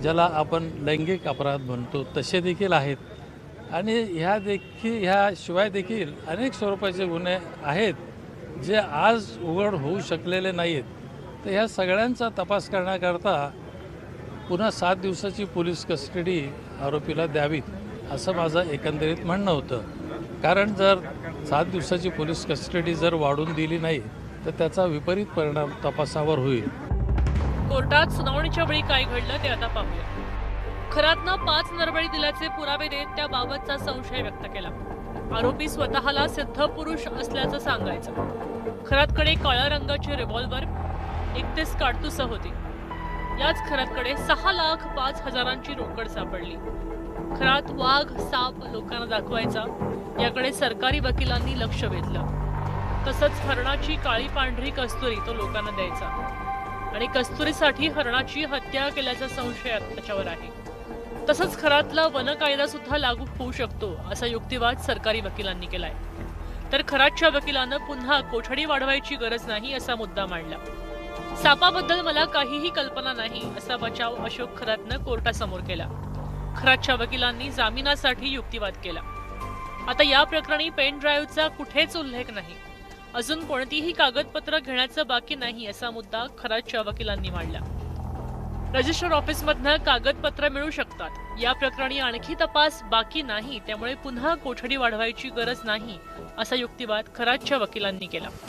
ज्याला आपण लैंगिक अपराध म्हणतो तसे देखील आहेत आणि ह्याशिवाय देखील अनेक स्वरूपाचे गुन्हे आहेत जे आज उघड होऊ शकलेले नाहीत. तर ह्या सगळ्यांचा तपास करण्याकरता पुन्हा 7 दिवसाची पोलीस कस्टडी आरोपीला द्यावीत असं माझं एकंदरीत म्हणणं होतं. कारण जर 7 दिवसाची पोलीस कस्टडी जर वाढून दिली नाही तर त्याचा विपरीत परिणाम तपासावर होईल. कोर्टात सुनावणीच्या वेळी काय घडलं ते आता पाहूया. खरातनं 5 नरबळी दिल्याचे पुरावे देत त्याबाबतचा संशय व्यक्त केला. आरोपी स्वतःला सिद्ध पुरुष असल्याचं सांगायचं. खरातकडे काळ्या रंगाची रिव्हॉल्वर 31 काडतुसं होती. याच खरातकडे 6,05,000ची रोकड सापडली. खरात वाघ साप लोकांना दाखवायचा याकडे सरकारी वकिलांनी लक्ष वेधलं. तसंच हरणाची काळी पांढरी कस्तुरी तो लोकांना द्यायचा आणि कस्तुरीसाठी हरणाची हत्या केल्याचा संशय त्याच्यावर आहे. तसंच खरातला वन कायदा सुद्धा लागू होऊ शकतो असा युक्तिवाद सरकारी वकिलांनी केलाय. तर खरातच्या वकिलानं पुन्हा कोठडी वाढवायची गरज नाही असा मुद्दा मांडला. सापाबद्दल मला काहीही कल्पना नाही असा बचाव अशोक खरातनं कोर्टासमोर केला. खरातच्या वकिलांनी जामिनासाठी युक्तिवाद केला. आता या प्रकरणी पेन ड्राईव्हचा कुठेच उल्लेख नाही. अजून कोणतीही कागदपत्र घेण्याचं बाकी नाही असा मुद्दा खरातच्या वकिलांनी मांडला. रजिस्टर ऑफिसमधनं कागदपत्र मिळू शकतात. या प्रकरणी आणखी तपास बाकी नाही, त्यामुळे पुन्हा कोठडी वाढवायची गरज नाही असा युक्तिवाद खरातच्या वकिलांनी केला.